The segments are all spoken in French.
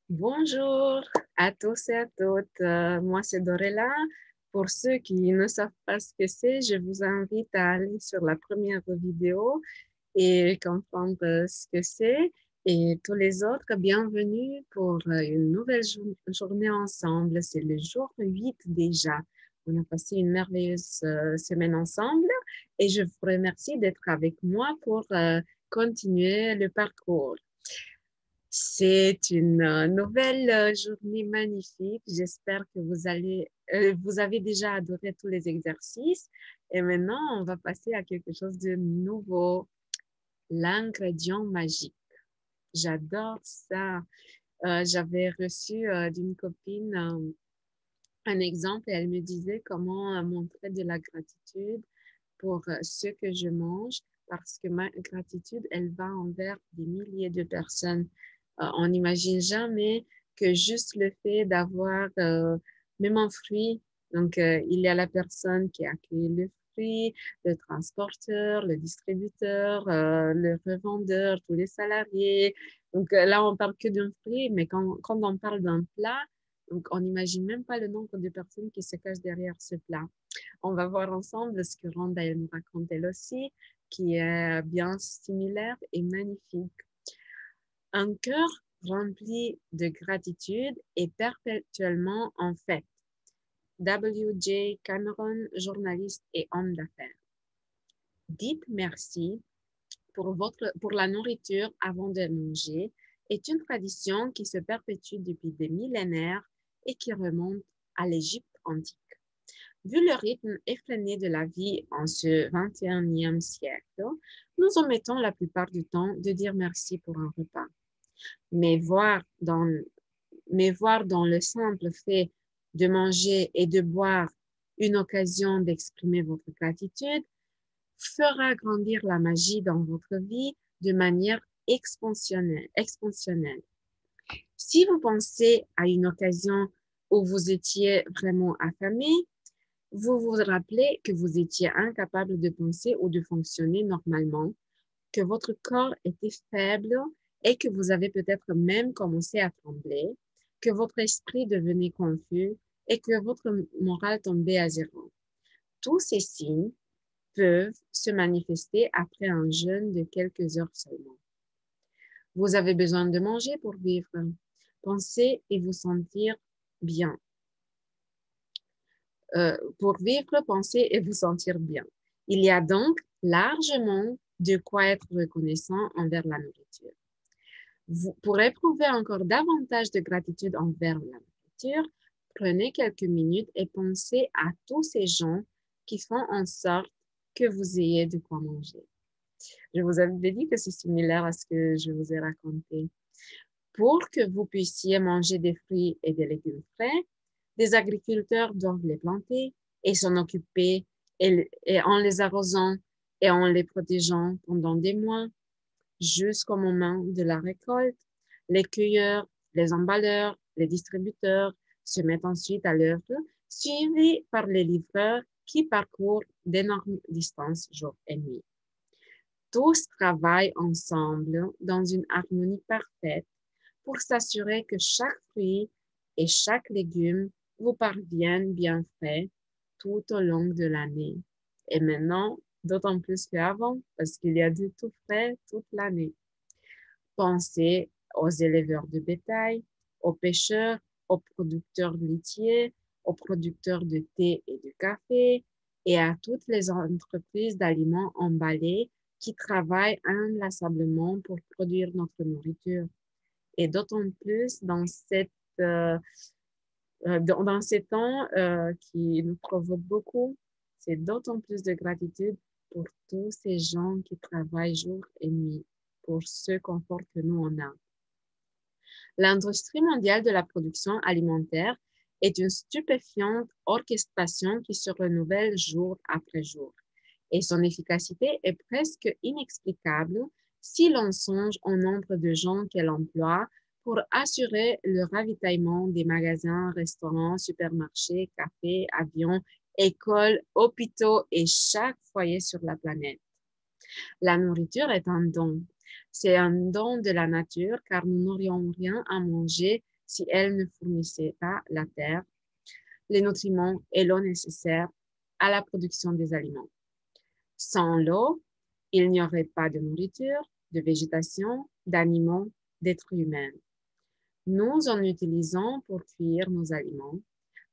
Bonjour à tous et à toutes. Moi, c'est Dorella. Pour ceux qui ne savent pas ce que c'est, je vous invite à aller sur la première vidéo et comprendre ce que c'est. Et tous les autres, bienvenue pour une nouvelle journée ensemble. C'est le jour 8 déjà. On a passé une merveilleuse semaine ensemble et je vous remercie d'être avec moi pour continuer le parcours. C'est une nouvelle journée magnifique. J'espère que vous avez déjà adoré tous les exercices. Et maintenant, on va passer à quelque chose de nouveau, l'ingrédient magique. J'adore ça. J'avais reçu d'une copine un exemple et elle me disait comment montrer de la gratitude pour ce que je mange parce que ma gratitude, elle va envers des milliers de personnes. On n'imagine jamais que juste le fait d'avoir même un fruit, donc il y a la personne qui accueille le fruit, le transporteur, le distributeur, le revendeur, tous les salariés. Donc là, on parle que d'un fruit, mais quand on parle d'un plat, donc on n'imagine même pas le nombre de personnes qui se cachent derrière ce plat. On va voir ensemble ce que Rhonda elle nous raconte elle aussi, qui est bien similaire et magnifique. Un cœur rempli de gratitude est perpétuellement en fête. W.J. Cameron, journaliste et homme d'affaires. Dites merci pour la nourriture avant de manger est une tradition qui se perpétue depuis des millénaires et qui remonte à l'Égypte antique. Vu le rythme effréné de la vie en ce 21e siècle, nous omettons la plupart du temps de dire merci pour un repas. Mais voir dans le simple fait de manger et de boire une occasion d'exprimer votre gratitude fera grandir la magie dans votre vie de manière expansionnelle. Si vous pensez à une occasion où vous étiez vraiment affamé, vous vous rappelez que vous étiez incapable de penser ou de fonctionner normalement, que votre corps était faible et que vous avez peut-être même commencé à trembler, que votre esprit devenait confus et que votre morale tombait à zéro. Tous ces signes peuvent se manifester après un jeûne de quelques heures seulement. Vous avez besoin de manger pour vivre. Pensez et vous sentir bien. Pour vivre, penser et vous sentir bien. Il y a donc largement de quoi être reconnaissant envers la nourriture. Pour éprouver encore davantage de gratitude envers la nourriture, prenez quelques minutes et pensez à tous ces gens qui font en sorte que vous ayez de quoi manger. Je vous avais dit que c'est similaire à ce que je vous ai raconté. Pour que vous puissiez manger des fruits et des légumes frais, des agriculteurs doivent les planter et s'en occuper et en les arrosant et en les protégeant pendant des mois jusqu'au moment de la récolte. Les cueilleurs, les emballeurs, les distributeurs se mettent ensuite à l'œuvre, suivis par les livreurs qui parcourent d'énormes distances jour et nuit. Tous travaillent ensemble dans une harmonie parfaite pour s'assurer que chaque fruit et chaque légume vous parviennent bien frais tout au long de l'année. Et maintenant, d'autant plus qu'avant, parce qu'il y a du tout frais toute l'année. Pensez aux éleveurs de bétail, aux pêcheurs, aux producteurs laitiers, aux producteurs de thé et de café et à toutes les entreprises d'aliments emballés qui travaillent inlassablement pour produire notre nourriture. Et d'autant plus dans ces temps qui nous provoquent beaucoup, c'est d'autant plus de gratitude pour tous ces gens qui travaillent jour et nuit pour ce confort que nous on a. L'industrie mondiale de la production alimentaire est une stupéfiante orchestration qui se renouvelle jour après jour et son efficacité est presque inexplicable si l'on songe au nombre de gens qu'elle emploie pour assurer le ravitaillement des magasins, restaurants, supermarchés, cafés, avions, écoles, hôpitaux et chaque foyer sur la planète. La nourriture est un don. C'est un don de la nature car nous n'aurions rien à manger si elle ne fournissait pas la terre, les nutriments et l'eau nécessaires à la production des aliments. Sans l'eau, il n'y aurait pas de nourriture, de végétation, d'animaux, d'êtres humains. Nous en utilisons pour cuire nos aliments,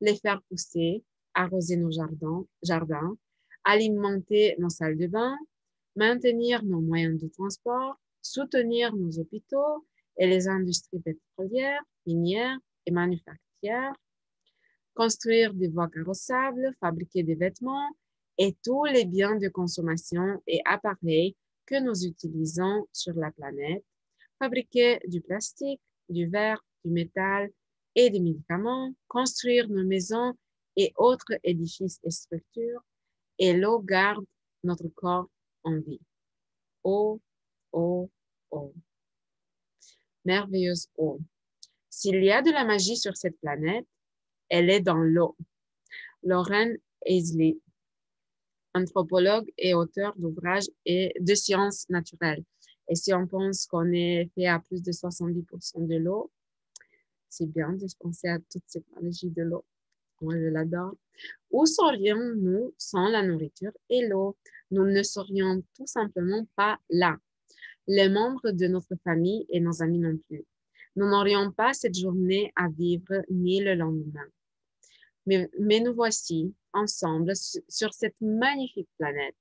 les faire pousser, arroser nos jardins, alimenter nos salles de bain, maintenir nos moyens de transport, soutenir nos hôpitaux et les industries pétrolières, minières et manufacturières, construire des voies carrossables, fabriquer des vêtements et tous les biens de consommation et appareils que nous utilisons sur la planète, fabriquer du plastique, du verre, du métal et des médicaments, construire nos maisons et autres édifices et structures, et l'eau garde notre corps en vie. Eau, eau, eau. Merveilleuse eau. S'il y a de la magie sur cette planète, elle est dans l'eau. Lauren Eiseley, anthropologue et auteur d'ouvrages et de sciences naturelles. Et si on pense qu'on est fait à plus de 70% de l'eau, c'est bien de penser à toute cette magie de l'eau. Moi, je l'adore. Où serions-nous sans la nourriture et l'eau? Nous ne serions tout simplement pas là. Les membres de notre famille et nos amis non plus. Nous n'aurions pas cette journée à vivre ni le lendemain. Mais nous voici ensemble sur cette magnifique planète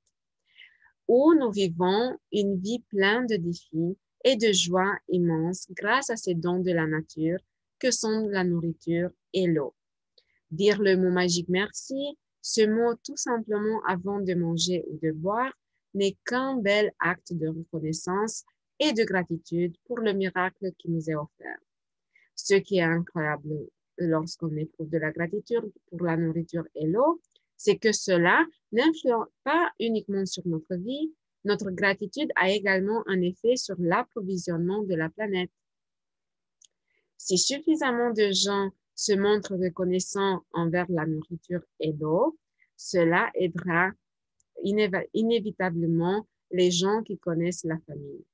où nous vivons une vie pleine de défis et de joie immense grâce à ces dons de la nature que sont la nourriture et l'eau. Dire le mot magique merci, ce mot tout simplement avant de manger ou de boire, n'est qu'un bel acte de reconnaissance et de gratitude pour le miracle qui nous est offert. Ce qui est incroyable lorsqu'on éprouve de la gratitude pour la nourriture et l'eau, c'est que cela n'influe pas uniquement sur notre vie, notre gratitude a également un effet sur l'approvisionnement de la planète. Si suffisamment de gens se montrent reconnaissants envers la nourriture et l'eau, cela aidera inévitablement les gens qui connaissent la famille.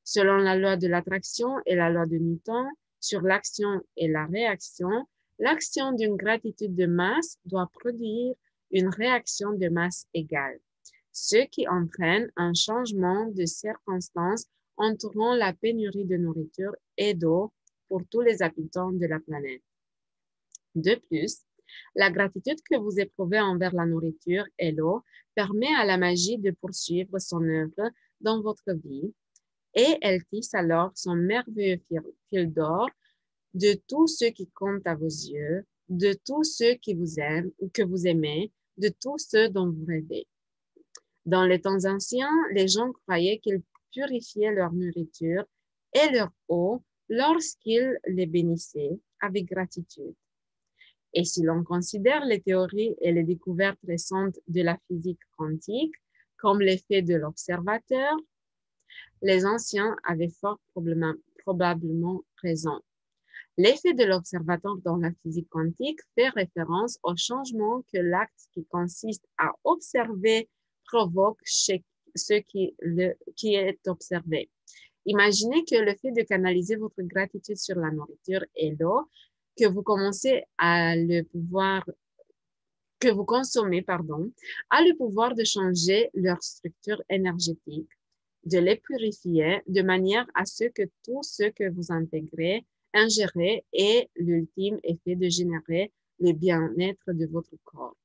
Selon la loi de l'attraction et la loi de Newton, sur l'action et la réaction, l'action d'une gratitude de masse doit produire une réaction de masse égale, ce qui entraîne un changement de circonstances entourant la pénurie de nourriture et d'eau pour tous les habitants de la planète. De plus, la gratitude que vous éprouvez envers la nourriture et l'eau permet à la magie de poursuivre son œuvre dans votre vie et elle tisse alors son merveilleux fil d'or de tout ce qui compte à vos yeux, de tous ceux qui vous aiment ou que vous aimez, de tous ceux dont vous rêvez. Dans les temps anciens, les gens croyaient qu'ils purifiaient leur nourriture et leur eau lorsqu'ils les bénissaient avec gratitude. Et si l'on considère les théories et les découvertes récentes de la physique quantique comme l'effet de l'observateur, les anciens avaient fort probablement raison. L'effet de l'observateur dans la physique quantique fait référence au changement que l'acte qui consiste à observer provoque chez ce qui est observé. Imaginez que le fait de canaliser votre gratitude sur la nourriture et l'eau que vous consommez, a le pouvoir de changer leur structure énergétique, de les purifier de manière à ce que tout ce que vous ingérez ait l'ultime effet de générer le bien-être de votre corps.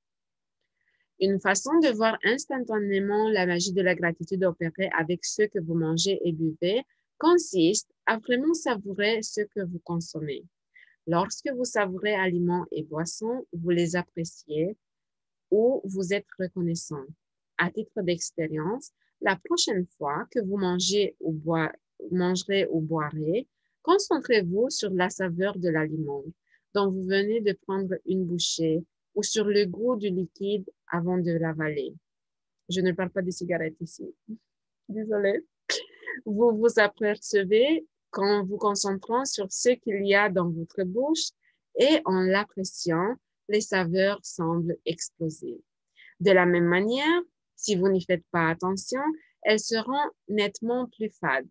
Une façon de voir instantanément la magie de la gratitude opérer avec ce que vous mangez et buvez consiste à vraiment savourer ce que vous consommez. Lorsque vous savourez aliments et boissons, vous les appréciez ou vous êtes reconnaissant. À titre d'expérience, la prochaine fois que vous mangerez ou boirez, concentrez-vous sur la saveur de l'aliment dont vous venez de prendre une bouchée ou sur le goût du liquide avant de l'avaler. Je ne parle pas des cigarettes ici. Désolée. Vous vous apercevez qu'en vous concentrant sur ce qu'il y a dans votre bouche et en l'appréciant, les saveurs semblent exploser. De la même manière, si vous n'y faites pas attention, elles seront nettement plus fades.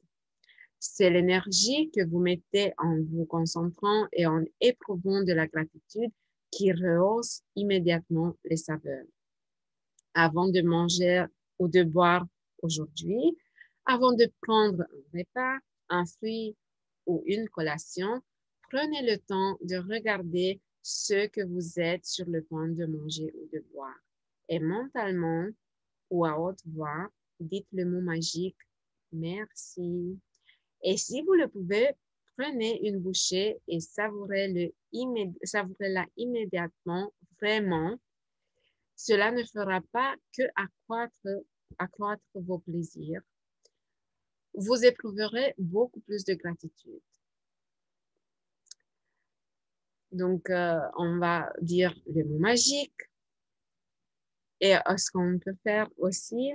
C'est l'énergie que vous mettez en vous concentrant et en éprouvant de la gratitude qui rehausse immédiatement les saveurs. Avant de manger ou de boire aujourd'hui, avant de prendre un repas, un fruit ou une collation, prenez le temps de regarder ce que vous êtes sur le point de manger ou de boire. Et mentalement ou à haute voix, dites le mot magique « merci ». Et si vous le pouvez, prenez une bouchée et savourez-la immédiatement, vraiment. Cela ne fera pas que accroître vos plaisirs. Vous éprouverez beaucoup plus de gratitude. Donc, on va dire le mot magique. Et ce qu'on peut faire aussi,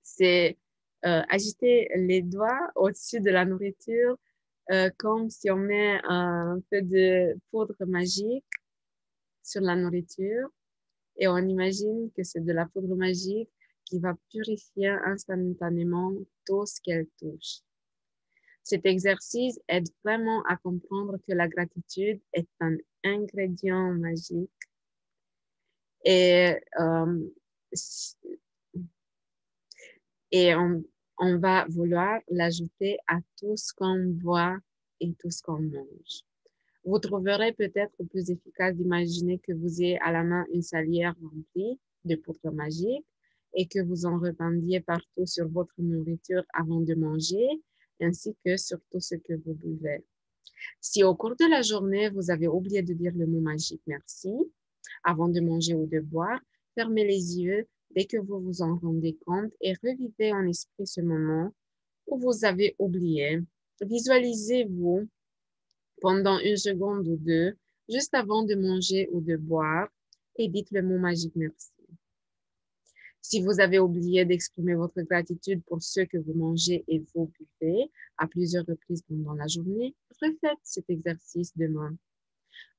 c'est agiter les doigts au-dessus de la nourriture, comme si on met un peu de poudre magique sur la nourriture. Et on imagine que c'est de la poudre magique qui va purifier instantanément tout ce qu'elle touche. Cet exercice aide vraiment à comprendre que la gratitude est un ingrédient magique et, on va vouloir l'ajouter à tout ce qu'on boit et tout ce qu'on mange. Vous trouverez peut-être plus efficace d'imaginer que vous ayez à la main une salière remplie de poudre magique et que vous en répandiez partout sur votre nourriture avant de manger, ainsi que sur tout ce que vous buvez. Si au cours de la journée, vous avez oublié de dire le mot magique « merci » avant de manger ou de boire, fermez les yeux dès que vous vous en rendez compte et revivez en esprit ce moment où vous avez oublié. Visualisez-vous pendant 1 seconde ou 2, juste avant de manger ou de boire, et dites le mot magique « merci ». Si vous avez oublié d'exprimer votre gratitude pour ce que vous mangez et vous buvez à plusieurs reprises pendant la journée, refaites cet exercice demain.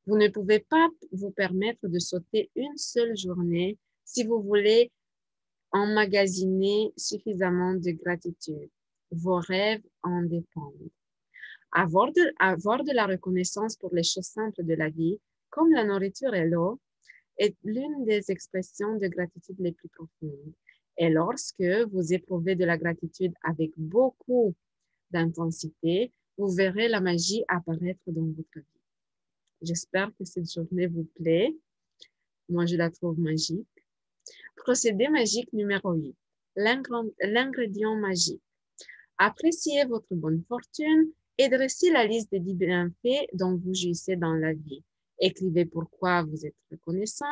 Vous ne pouvez pas vous permettre de sauter une seule journée si vous voulez emmagasiner suffisamment de gratitude. Vos rêves en dépendent. Avoir de la reconnaissance pour les choses simples de la vie, comme la nourriture et l'eau, est l'une des expressions de gratitude les plus profondes. Et lorsque vous éprouvez de la gratitude avec beaucoup d'intensité, vous verrez la magie apparaître dans votre vie. J'espère que cette journée vous plaît. Moi, je la trouve magique. Procédé magique numéro 8. L'ingrédient magique. Appréciez votre bonne fortune et dressez la liste des 10 bienfaits dont vous jouissez dans la vie. Écrivez pourquoi vous êtes reconnaissant.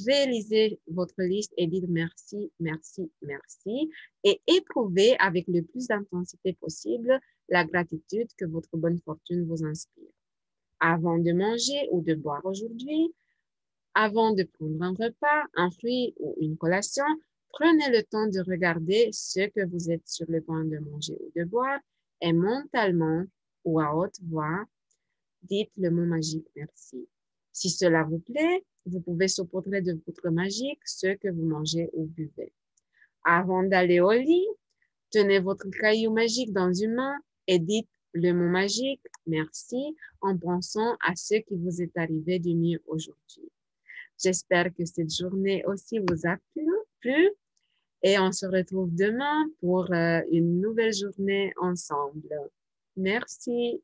Réalisez votre liste et dites merci, merci, merci. Et éprouvez avec le plus d'intensité possible la gratitude que votre bonne fortune vous inspire. Avant de manger ou de boire aujourd'hui, avant de prendre un repas, un fruit ou une collation, prenez le temps de regarder ce que vous êtes sur le point de manger ou de boire et mentalement ou à haute voix, dites le mot magique « merci ». Si cela vous plaît, vous pouvez saupoudrer de poudre magique ce que vous mangez ou buvez. Avant d'aller au lit, tenez votre caillou magique dans une main et dites le mot magique « merci » en pensant à ce qui vous est arrivé du mieux aujourd'hui. J'espère que cette journée aussi vous a plu et on se retrouve demain pour une nouvelle journée ensemble. Merci.